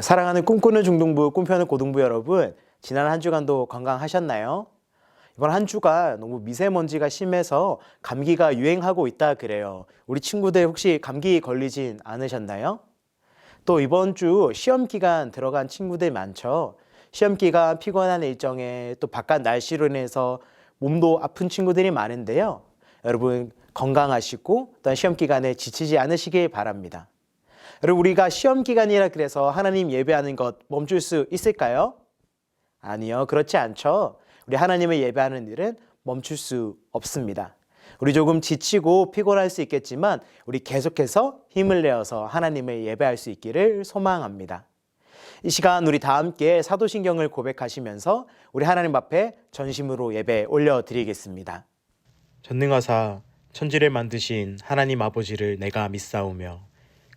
사랑하는 꿈꾸는 중등부, 꿈펴는 고등부 여러분, 지난 한 주간도 건강하셨나요? 이번 한 주가 너무 미세먼지가 심해서 감기가 유행하고 있다 그래요. 우리 친구들 혹시 감기 걸리진 않으셨나요? 또 이번 주 시험 기간 들어간 친구들 많죠? 시험 기간 피곤한 일정에 또 바깥 날씨로 인해서 몸도 아픈 친구들이 많은데요. 여러분 건강하시고 또한 시험 기간에 지치지 않으시길 바랍니다. 여러분 우리가 시험 기간이라 그래서 하나님 예배하는 것 멈출 수 있을까요? 아니요, 그렇지 않죠. 우리 하나님을 예배하는 일은 멈출 수 없습니다. 우리 조금 지치고 피곤할 수 있겠지만 우리 계속해서 힘을 내어서 하나님을 예배할 수 있기를 소망합니다. 이 시간 우리 다 함께 사도신경을 고백하시면서 우리 하나님 앞에 전심으로 예배 올려드리겠습니다. 전능하사 천지를 만드신 하나님 아버지를 내가 믿사오며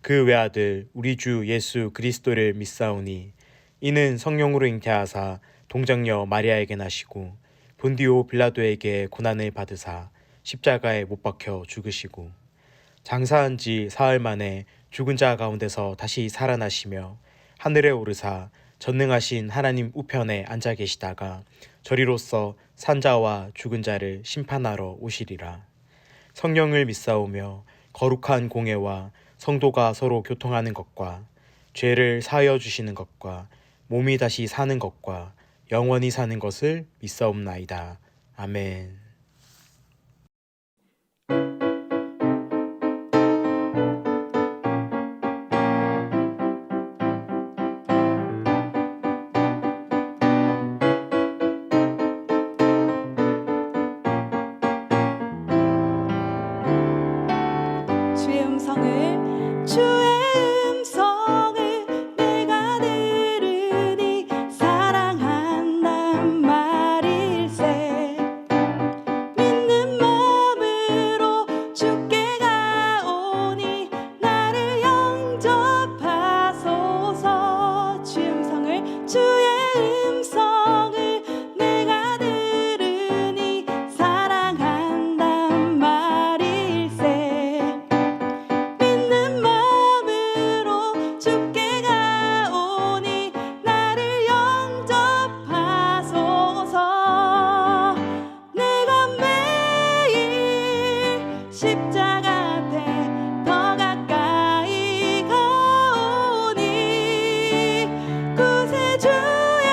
그 외아들 우리 주 예수 그리스도를 믿사오니 이는 성령으로 잉태하사 동정녀 마리아에게 나시고 본디오 빌라도에게 고난을 받으사 십자가에 못 박혀 죽으시고 장사한 지 사흘 만에 죽은 자 가운데서 다시 살아나시며 하늘에 오르사 전능하신 하나님 우편에 앉아 계시다가 저리로서 산자와 죽은 자를 심판하러 오시리라. 성령을 믿사오며 거룩한 공예와 성도가 서로 교통하는 것과 죄를 사하여 주시는 것과 몸이 다시 사는 것과 영원히 사는 것을 믿사옵나이다. 아멘. 주의 음성을 내가 들으니 사랑한단 말일세. 믿는 마음으로 주께 가오니 나를 영접하소서. 주의 음성을 내가 들으니 사랑한단 말일세. 믿는 마음으로 주께 가오니 나를 영접하소서. 내가 매일 십자가 앞에 더 가까이 가오니 구세주의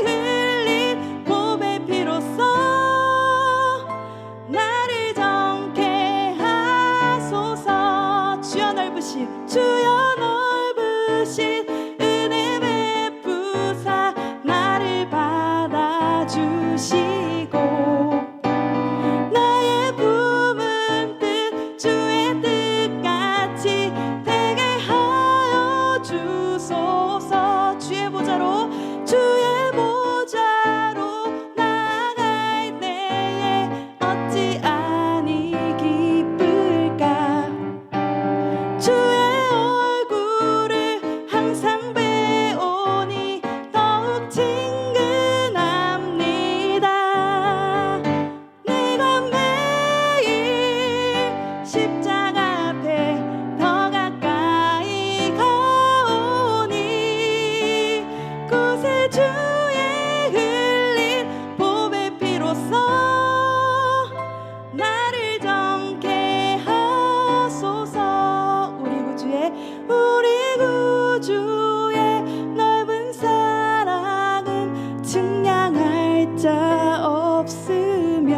흘린 몸의 피로써 나를 정케 하소서. 주여 넓으신 은혜 베푸사 나를 받아주시고 나의 품은 뜻 주의 뜻같이 되게 하여 주소서. 주의 보좌로 나아갈 때에 어찌 아니 기쁠까. 주의 얼굴을 항상 배우니 더욱 친근합니다. 내가 매일 십자가 앞에 더 가까이 가오니 구세주의 흘린 보배 피로써 나를 정케 하소서. 우리 구주의 넓은 사랑은 증량할 자 없으며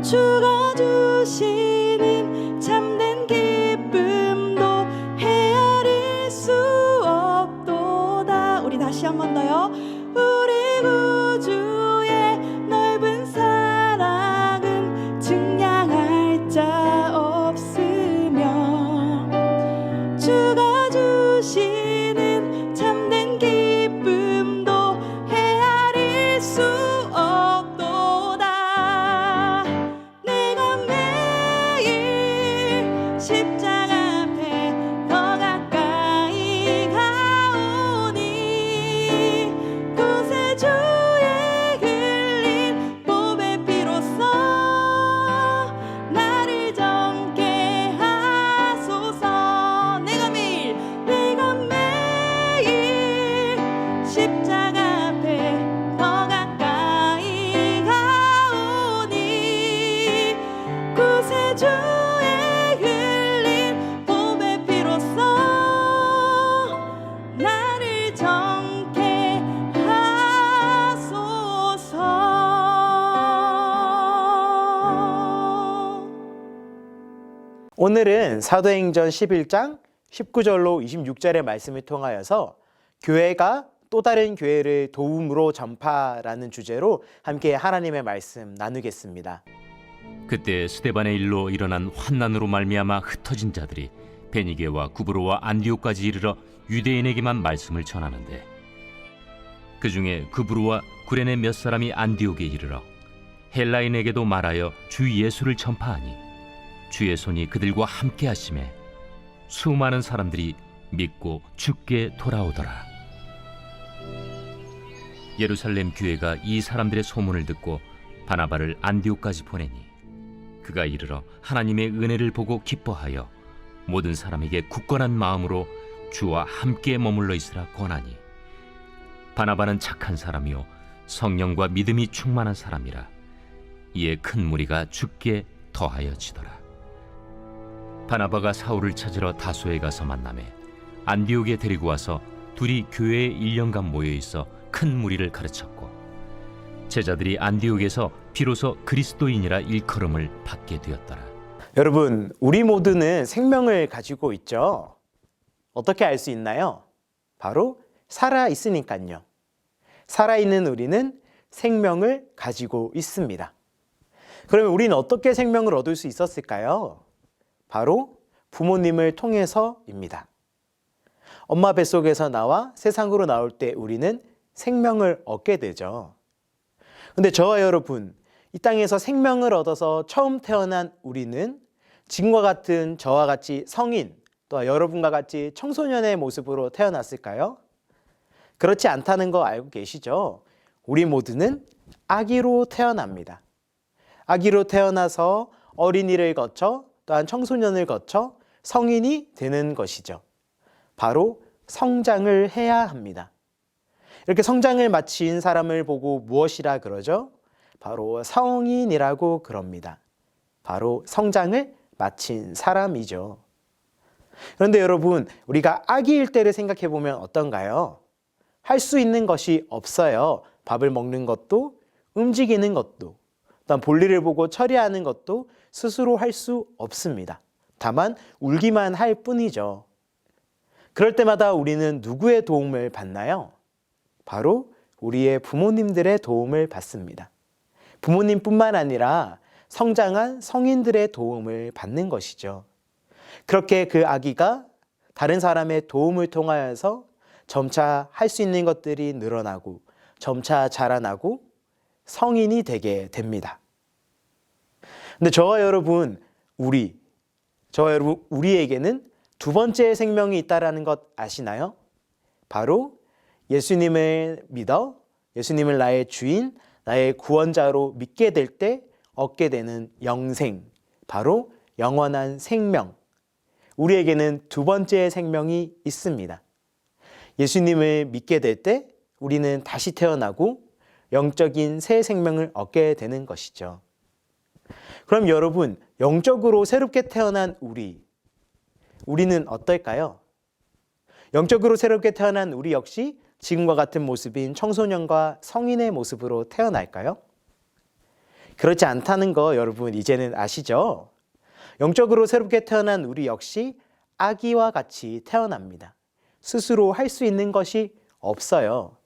주가 주시는 참된 기쁨도 헤아릴 수 없도다. 우리 다시 한 번 더요. 우리 구주의 넓은 사랑은 증량할 자 없으며 주가 주시는 참된 기쁨도 헤아릴 수 없도다. 내가 매일 오늘은 사도행전 11장 19절로 26절의 말씀을 통하여서 교회가 또 다른 교회를 도움으로 전파라는 주제로 함께 하나님의 말씀 나누겠습니다. 그때 스데반의 일로 일어난 환난으로 말미암아 흩어진 자들이 베니게와 구브로와 안디옥까지 이르러 유대인에게만 말씀을 전하는데, 그 중에 구브로와 구레네 몇 사람이 안디옥에 이르러 헬라인에게도 말하여 주 예수를 전파하니 주의 손이 그들과 함께 하심에 수많은 사람들이 믿고 주께 돌아오더라. 예루살렘 교회가 이 사람들의 소문을 듣고 바나바를 안디옥까지 보내니 그가 이르러 하나님의 은혜를 보고 기뻐하여 모든 사람에게 굳건한 마음으로 주와 함께 머물러 있으라 권하니, 바나바는 착한 사람이요 성령과 믿음이 충만한 사람이라. 이에 큰 무리가 주께 더하여지더라. 바나바가 사울을 찾으러 다소에 가서 만나매 안디옥에 데리고 와서 둘이 교회에 1년간 모여 있어 큰 무리를 가르쳤고, 제자들이 안디옥에서 비로소 그리스도인이라 일컬음을 받게 되었더라. 여러분, 우리 모두는 생명을 가지고 있죠. 어떻게 알 수 있나요? 바로 살아 있으니까요. 살아있는 우리는 생명을 가지고 있습니다. 그러면 우리는 어떻게 생명을 얻을 수 있었을까요? 바로 부모님을 통해서입니다. 엄마 뱃속에서 나와 세상으로 나올 때 우리는 생명을 얻게 되죠. 근데 저와 여러분, 이 땅에서 생명을 얻어서 처음 태어난 우리는 지금과 같은 저와 같이 성인, 또 여러분과 같이 청소년의 모습으로 태어났을까요? 그렇지 않다는 거 알고 계시죠? 우리 모두는 아기로 태어납니다. 아기로 태어나서 어린이를 거쳐 또한 청소년을 거쳐 성인이 되는 것이죠. 바로 성장을 해야 합니다. 이렇게 성장을 마친 사람을 보고 무엇이라 그러죠? 바로 성인이라고 그럽니다. 바로 성장을 마친 사람이죠. 그런데 여러분, 우리가 아기일 때를 생각해 보면 어떤가요? 할 수 있는 것이 없어요. 밥을 먹는 것도, 움직이는 것도, 또한 볼일을 보고 처리하는 것도 스스로 할 수 없습니다. 다만 울기만 할 뿐이죠. 그럴 때마다 우리는 누구의 도움을 받나요? 바로 우리의 부모님들의 도움을 받습니다. 부모님뿐만 아니라 성장한 성인들의 도움을 받는 것이죠. 그렇게 그 아기가 다른 사람의 도움을 통하여서 점차 할 수 있는 것들이 늘어나고 점차 자라나고 성인이 되게 됩니다. 근데 저와 여러분, 우리에게는 두 번째 생명이 있다라는 것 아시나요? 바로 예수님을 믿어 예수님을 나의 주인, 나의 구원자로 믿게 될 때 얻게 되는 영생, 바로 영원한 생명. 우리에게는 두 번째 생명이 있습니다. 예수님을 믿게 될 때 우리는 다시 태어나고 영적인 새 생명을 얻게 되는 것이죠. 그럼 여러분, 영적으로 새롭게 태어난 우리는 어떨까요? 영적으로 새롭게 태어난 우리 역시 지금과 같은 모습인 청소년과 성인의 모습으로 태어날까요? 그렇지 않다는 거 여러분 이제는 아시죠? 영적으로 새롭게 태어난 우리 역시 아기와 같이 태어납니다. 스스로 할 수 있는 것이 없어요.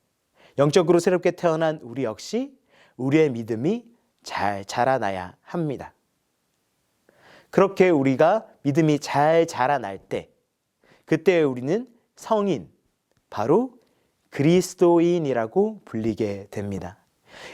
영적으로 새롭게 태어난 우리 역시 우리의 믿음이 잘 자라나야 합니다. 그렇게 우리가 믿음이 잘 자라날 때, 그때 우리는 성인, 바로 그리스도인이라고 불리게 됩니다.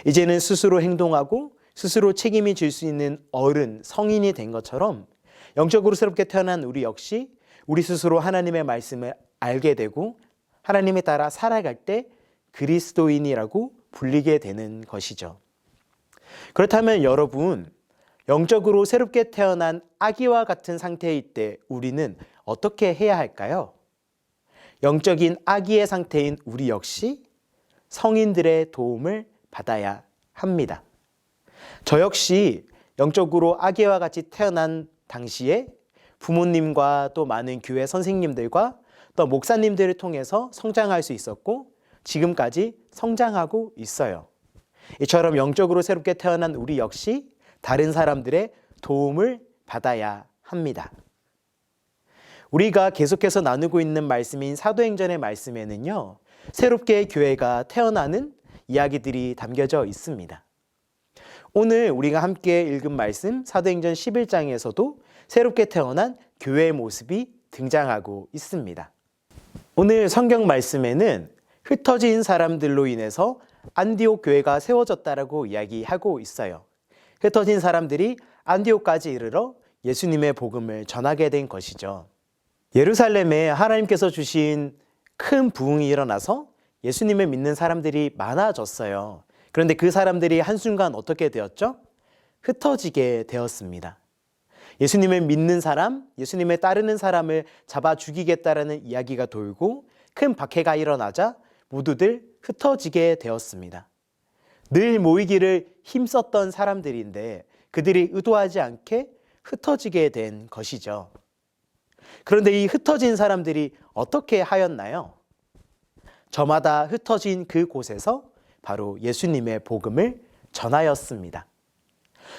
이제는 스스로 행동하고 스스로 책임이 질 수 있는 어른, 성인이 된 것처럼 영적으로 새롭게 태어난 우리 역시 우리 스스로 하나님의 말씀을 알게 되고 하나님에 따라 살아갈 때 그리스도인이라고 불리게 되는 것이죠. 그렇다면 여러분, 영적으로 새롭게 태어난 아기와 같은 상태일 때 우리는 어떻게 해야 할까요? 영적인 아기의 상태인 우리 역시 성인들의 도움을 받아야 합니다. 저 역시 영적으로 아기와 같이 태어난 당시에 부모님과 또 많은 교회 선생님들과 또 목사님들을 통해서 성장할 수 있었고 지금까지 성장하고 있어요. 이처럼 영적으로 새롭게 태어난 우리 역시 다른 사람들의 도움을 받아야 합니다. 우리가 계속해서 나누고 있는 말씀인 사도행전의 말씀에는요, 새롭게 교회가 태어나는 이야기들이 담겨져 있습니다. 오늘 우리가 함께 읽은 말씀 사도행전 11장에서도 새롭게 태어난 교회의 모습이 등장하고 있습니다. 오늘 성경 말씀에는 흩어진 사람들로 인해서 안디옥 교회가 세워졌다라고 이야기하고 있어요. 흩어진 사람들이 안디옥까지 이르러 예수님의 복음을 전하게 된 것이죠. 예루살렘에 하나님께서 주신 큰 부흥이 일어나서 예수님을 믿는 사람들이 많아졌어요. 그런데 그 사람들이 한순간 어떻게 되었죠? 흩어지게 되었습니다. 예수님을 믿는 사람, 예수님을 따르는 사람을 잡아 죽이겠다라는 이야기가 돌고 큰 박해가 일어나자 모두들 흩어지게 되었습니다. 늘 모이기를 힘썼던 사람들인데 그들이 의도하지 않게 흩어지게 된 것이죠. 그런데 이 흩어진 사람들이 어떻게 하였나요? 저마다 흩어진 그 곳에서 바로 예수님의 복음을 전하였습니다.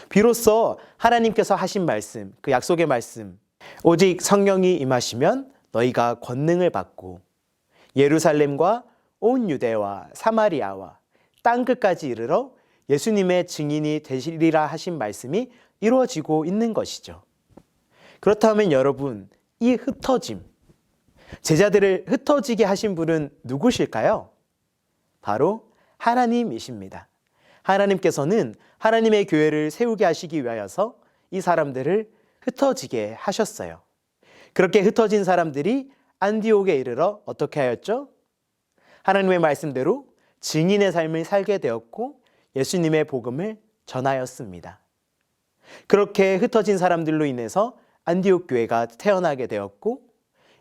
비로소 하나님께서 하신 말씀, 그 약속의 말씀, 오직 성령이 임하시면 너희가 권능을 받고 예루살렘과 온 유대와 사마리아와 땅끝까지 이르러 예수님의 증인이 되시리라 하신 말씀이 이루어지고 있는 것이죠. 그렇다면 여러분, 이 흩어짐, 제자들을 흩어지게 하신 분은 누구실까요? 바로 하나님이십니다. 하나님께서는 하나님의 교회를 세우게 하시기 위하여서 이 사람들을 흩어지게 하셨어요. 그렇게 흩어진 사람들이 안디옥에 이르러 어떻게 하였죠? 하나님의 말씀대로 증인의 삶을 살게 되었고 예수님의 복음을 전하였습니다. 그렇게 흩어진 사람들로 인해서 안디옥 교회가 태어나게 되었고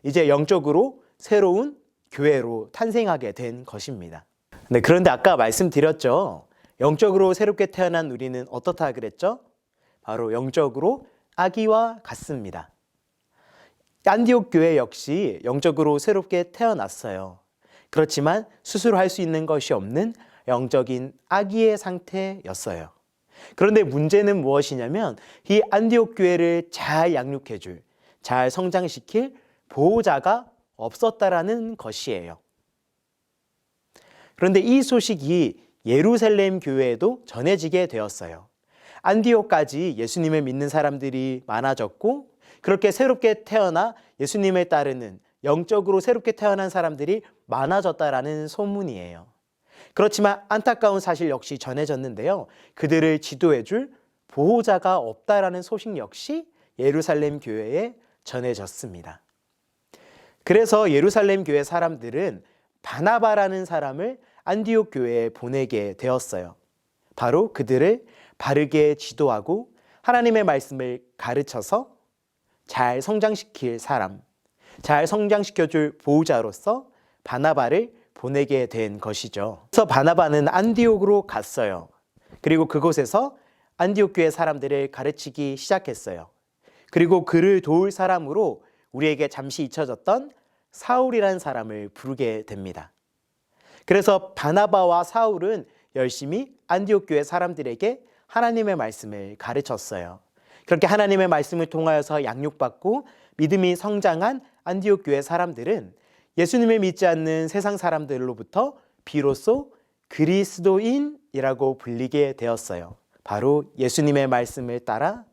이제 영적으로 새로운 교회로 탄생하게 된 것입니다. 네, 그런데 아까 말씀드렸죠. 영적으로 새롭게 태어난 우리는 어떻다 그랬죠? 바로 영적으로 아기와 같습니다. 안디옥 교회 역시 영적으로 새롭게 태어났어요. 그렇지만 스스로 할 수 있는 것이 없는 영적인 아기의 상태였어요. 그런데 문제는 무엇이냐면 이 안디옥 교회를 잘 양육해줄, 잘 성장시킬 보호자가 없었다라는 것이에요. 그런데 이 소식이 예루살렘 교회에도 전해지게 되었어요. 안디옥까지 예수님을 믿는 사람들이 많아졌고 그렇게 새롭게 태어나 예수님을 따르는 영적으로 새롭게 태어난 사람들이 많아졌다라는 소문이에요. 그렇지만 안타까운 사실 역시 전해졌는데요. 그들을 지도해줄 보호자가 없다라는 소식 역시 예루살렘 교회에 전해졌습니다. 그래서 예루살렘 교회 사람들은 바나바라는 사람을 안디옥 교회에 보내게 되었어요. 바로 그들을 바르게 지도하고 하나님의 말씀을 가르쳐서 잘 성장시킬 사람, 잘 성장시켜줄 보호자로서 바나바를 보내게 된 것이죠. 그래서 바나바는 안디옥으로 갔어요. 그리고 그곳에서 안디옥 교회 사람들을 가르치기 시작했어요. 그리고 그를 도울 사람으로 우리에게 잠시 잊혀졌던 사울이라는 사람을 부르게 됩니다. 그래서 바나바와 사울은 열심히 안디옥 교회 사람들에게 하나님의 말씀을 가르쳤어요. 그렇게 하나님의 말씀을 통하여서 양육받고 믿음이 성장한 안디옥 교회 사람들은 예수님을 믿지 않는 세상 사람들로부터 비로소 그리스도인이라고 불리게 되었어요. 바로 예수님의 말씀을 따라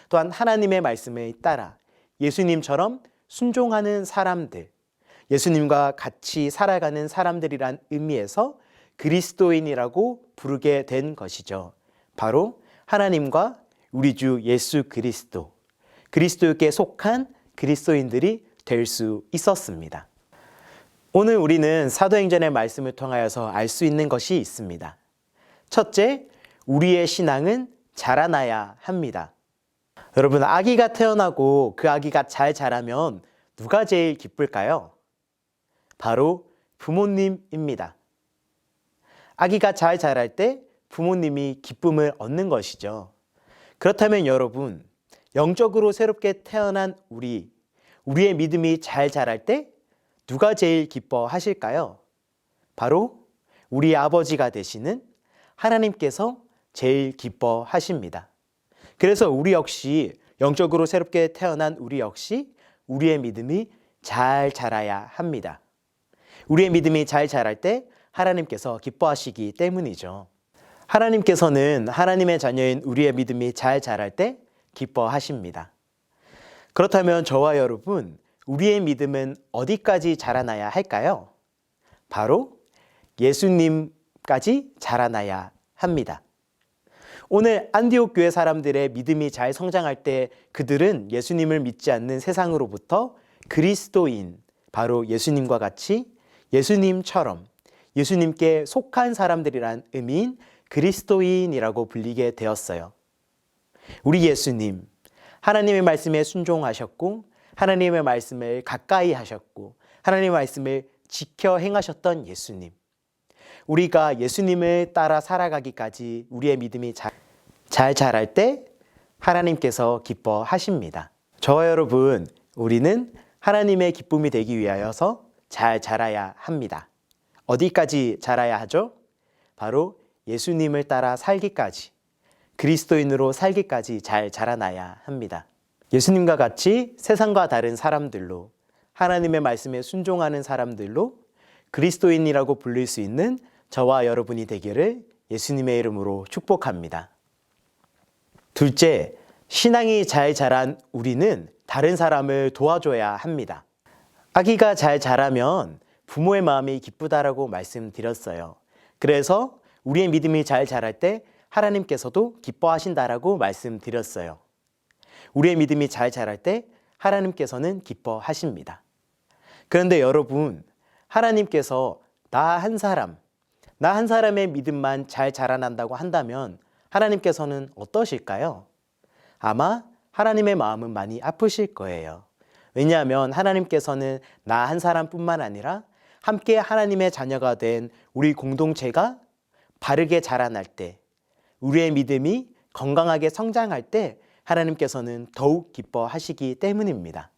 또한 하나님의 말씀을 따라 예수님처럼 순종하는 사람들, 예수님과 같이 살아가는 사람들이란 의미에서 그리스도인이라고 부르게 된 것이죠. 바로 하나님과 우리 주 예수 그리스도, 그리스도께 속한 그리스도인들이 될 수 있었습니다. 오늘 우리는 사도행전의 말씀을 통하여서 알 수 있는 것이 있습니다. 첫째, 우리의 신앙은 자라나야 합니다. 여러분, 아기가 태어나고 그 아기가 잘 자라면 누가 제일 기쁠까요? 바로 부모님입니다. 아기가 잘 자랄 때 부모님이 기쁨을 얻는 것이죠. 그렇다면 여러분, 영적으로 새롭게 태어난 우리의 믿음이 잘 자랄 때 누가 제일 기뻐하실까요? 바로 우리 아버지가 되시는 하나님께서 제일 기뻐하십니다. 그래서 우리 역시 영적으로 새롭게 태어난 우리 역시 우리의 믿음이 잘 자라야 합니다. 우리의 믿음이 잘 자랄 때 하나님께서 기뻐하시기 때문이죠. 하나님께서는 하나님의 자녀인 우리의 믿음이 잘 자랄 때 기뻐하십니다. 그렇다면 저와 여러분, 우리의 믿음은 어디까지 자라나야 할까요? 바로 예수님까지 자라나야 합니다. 오늘 안디옥 교회 사람들의 믿음이 잘 성장할 때 그들은 예수님을 믿지 않는 세상으로부터 그리스도인, 바로 예수님과 같이 예수님처럼 예수님께 속한 사람들이란 의미인 그리스도인이라고 불리게 되었어요. 우리 예수님, 하나님의 말씀에 순종하셨고 하나님의 말씀을 가까이 하셨고 하나님의 말씀을 지켜 행하셨던 예수님. 우리가 예수님을 따라 살아가기까지 우리의 믿음이 잘 자랄 때 하나님께서 기뻐하십니다. 저와 여러분, 우리는 하나님의 기쁨이 되기 위하여서 잘 자라야 합니다. 어디까지 자라야 하죠? 바로 예수님을 따라 살기까지, 그리스도인으로 살기까지 잘 자라나야 합니다. 예수님과 같이 세상과 다른 사람들로, 하나님의 말씀에 순종하는 사람들로 그리스도인이라고 불릴 수 있는 저와 여러분이 되기를 예수님의 이름으로 축복합니다. 둘째, 신앙이 잘 자란 우리는 다른 사람을 도와줘야 합니다. 아기가 잘 자라면 부모의 마음이 기쁘다라고 말씀드렸어요. 그래서 우리의 믿음이 잘 자랄 때 하나님께서도 기뻐하신다라고 말씀드렸어요. 우리의 믿음이 잘 자랄 때 하나님께서는 기뻐하십니다. 그런데 여러분, 하나님께서 나 한 사람의 믿음만 잘 자라난다고 한다면 하나님께서는 어떠실까요? 아마 하나님의 마음은 많이 아프실 거예요. 왜냐하면 하나님께서는 나 한 사람뿐만 아니라 함께 하나님의 자녀가 된 우리 공동체가 바르게 자라날 때, 우리의 믿음이 건강하게 성장할 때 하나님께서는 더욱 기뻐하시기 때문입니다.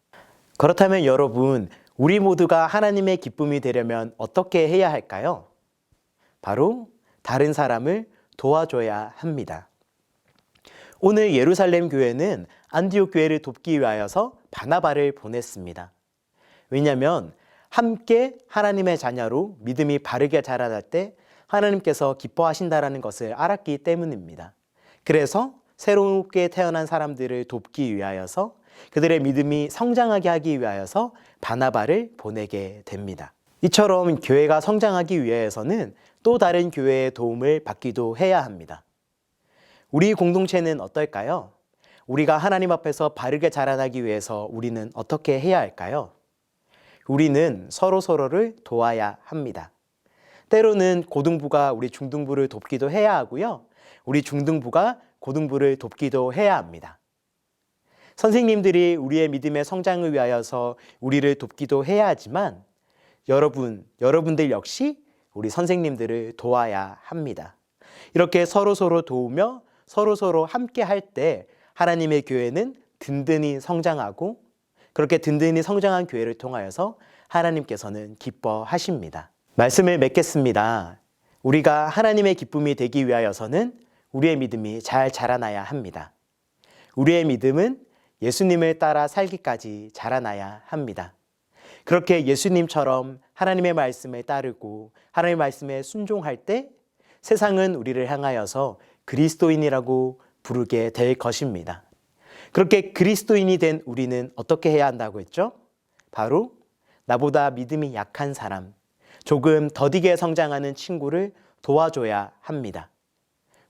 그렇다면 여러분, 우리 모두가 하나님의 기쁨이 되려면 어떻게 해야 할까요? 바로 다른 사람을 도와줘야 합니다. 오늘 예루살렘 교회는 안디옥 교회를 돕기 위하여서 바나바를 보냈습니다. 왜냐하면 함께 하나님의 자녀로 믿음이 바르게 자라날 때 하나님께서 기뻐하신다라는 것을 알았기 때문입니다. 그래서 새롭게 태어난 사람들을 돕기 위하여서 그들의 믿음이 성장하게 하기 위하여서 바나바를 보내게 됩니다. 이처럼 교회가 성장하기 위해서는 또 다른 교회의 도움을 받기도 해야 합니다. 우리 공동체는 어떨까요? 우리가 하나님 앞에서 바르게 자라나기 위해서 우리는 어떻게 해야 할까요? 우리는 서로서로를 도와야 합니다. 때로는 고등부가 우리 중등부를 돕기도 해야 하고요. 우리 중등부가 고등부를 돕기도 해야 합니다. 선생님들이 우리의 믿음의 성장을 위하여서 우리를 돕기도 해야 하지만 여러분들 역시 우리 선생님들을 도와야 합니다. 이렇게 서로서로 도우며 서로서로 함께 할 때 하나님의 교회는 든든히 성장하고 그렇게 든든히 성장한 교회를 통하여서 하나님께서는 기뻐하십니다. 말씀을 맺겠습니다. 우리가 하나님의 기쁨이 되기 위하여서는 우리의 믿음이 잘 자라나야 합니다. 우리의 믿음은 예수님을 따라 살기까지 자라나야 합니다. 그렇게 예수님처럼 하나님의 말씀을 따르고 하나님의 말씀에 순종할 때 세상은 우리를 향하여서 그리스도인이라고 부르게 될 것입니다. 그렇게 그리스도인이 된 우리는 어떻게 해야 한다고 했죠? 바로 나보다 믿음이 약한 사람, 조금 더디게 성장하는 친구를 도와줘야 합니다.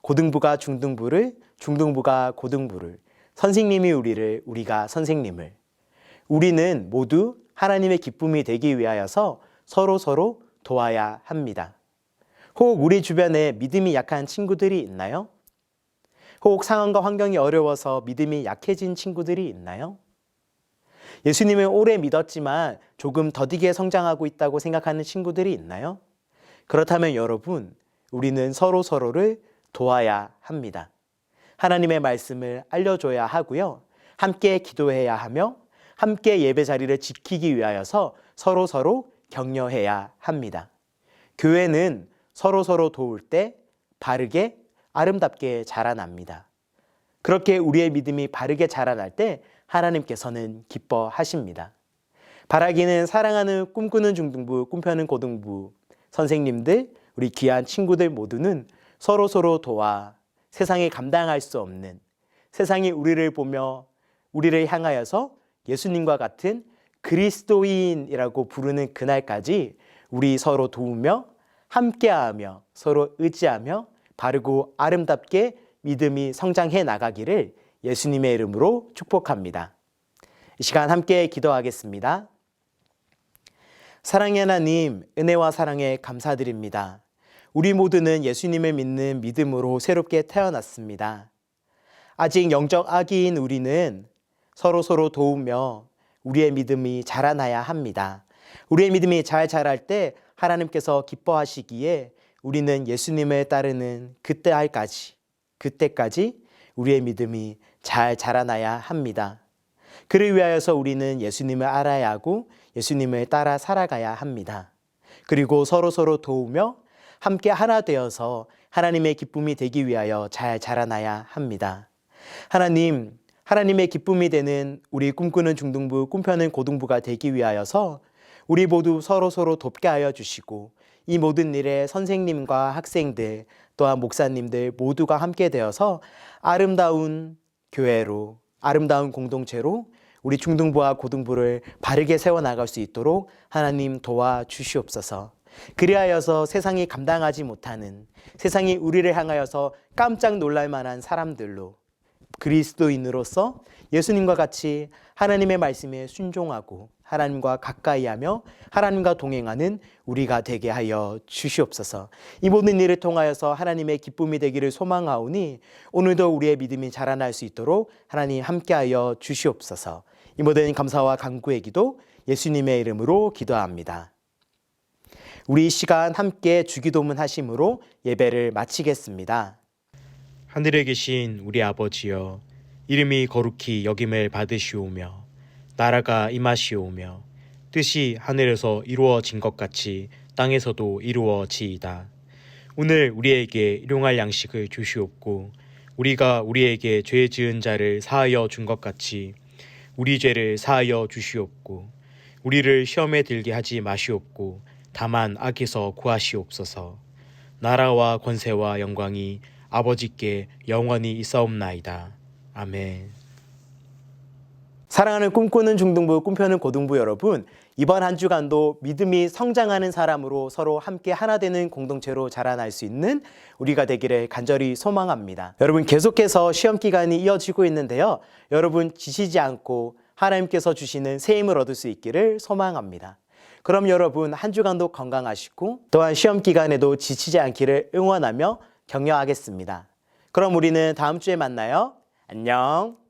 고등부가 중등부를, 중등부가 고등부를, 선생님이 우리를, 우리가 선생님을. 우리는 모두 하나님의 기쁨이 되기 위하여서 서로서로 도와야 합니다. 혹 우리 주변에 믿음이 약한 친구들이 있나요? 혹 상황과 환경이 어려워서 믿음이 약해진 친구들이 있나요? 예수님을 오래 믿었지만 조금 더디게 성장하고 있다고 생각하는 친구들이 있나요? 그렇다면 여러분, 우리는 서로서로를 도와야 합니다. 하나님의 말씀을 알려줘야 하고요. 함께 기도해야 하며 함께 예배 자리를 지키기 위하여서 서로서로 격려해야 합니다. 교회는 서로서로 도울 때 바르게 아름답게 자라납니다. 그렇게 우리의 믿음이 바르게 자라날 때 하나님께서는 기뻐하십니다. 바라기는 사랑하는 꿈꾸는 중등부, 꿈펴는 고등부 선생님들, 우리 귀한 친구들 모두는 서로 도와 세상에 감당할 수 없는, 세상이 우리를 보며 우리를 향하여서 예수님과 같은 그리스도인이라고 부르는 그날까지 우리 서로 도우며 함께하며 서로 의지하며 바르고 아름답게 믿음이 성장해 나가기를 예수님의 이름으로 축복합니다. 이 시간 함께 기도하겠습니다. 사랑의 하나님, 은혜와 사랑에 감사드립니다. 우리 모두는 예수님을 믿는 믿음으로 새롭게 태어났습니다. 아직 영적 아기인 우리는 서로 도우며 우리의 믿음이 자라나야 합니다. 우리의 믿음이 잘 자랄 때 하나님께서 기뻐하시기에 우리는 예수님을 따르는 그때까지 우리의 믿음이 잘 자라나야 합니다. 그를 위하여서 우리는 예수님을 알아야 하고 예수님을 따라 살아가야 합니다. 그리고 서로 도우며 함께 하나 되어서 하나님의 기쁨이 되기 위하여 잘 자라나야 합니다. 하나님, 하나님의 기쁨이 되는 우리 꿈꾸는 중등부, 꿈펴는 고등부가 되기 위하여서 우리 모두 서로 돕게 하여 주시고 이 모든 일에 선생님과 학생들 또한 목사님들 모두가 함께 되어서 아름다운 교회로, 아름다운 공동체로 우리 중등부와 고등부를 바르게 세워나갈 수 있도록 하나님 도와주시옵소서. 그리하여서 세상이 감당하지 못하는, 세상이 우리를 향하여서 깜짝 놀랄 만한 사람들로 그리스도인으로서 예수님과 같이 하나님의 말씀에 순종하고 하나님과 가까이하며 하나님과 동행하는 우리가 되게 하여 주시옵소서. 이 모든 일을 통하여서 하나님의 기쁨이 되기를 소망하오니 오늘도 우리의 믿음이 자라날 수 있도록 하나님 함께하여 주시옵소서. 이 모든 감사와 간구의 기도 예수님의 이름으로 기도합니다. 우리 이 시간 함께 주기도문 하심으로 예배를 마치겠습니다. 하늘에 계신 우리 아버지여, 이름이 거룩히 여김을 받으시오며 나라가 임하시오며 뜻이 하늘에서 이루어진 것 같이 땅에서도 이루어지이다. 오늘 우리에게 일용할 양식을 주시옵고 우리가 우리에게 죄 지은 자를 사하여 준 것 같이 우리 죄를 사하여 주시옵고 우리를 시험에 들게 하지 마시옵고 다만 악에서 구하시옵소서. 나라와 권세와 영광이 아버지께 영원히 있사옵나이다. 아멘. 사랑하는 꿈꾸는 중등부, 꿈펴는 고등부 여러분, 이번 한 주간도 믿음이 성장하는 사람으로 서로 함께 하나 되는 공동체로 자라날 수 있는 우리가 되기를 간절히 소망합니다. 여러분, 계속해서 시험 기간이 이어지고 있는데요. 여러분 지치지 않고 하나님께서 주시는 새 힘을 얻을 수 있기를 소망합니다. 그럼 여러분 한 주간도 건강하시고 또한 시험 기간에도 지치지 않기를 응원하며 격려하겠습니다. 그럼 우리는 다음 주에 만나요. 안녕.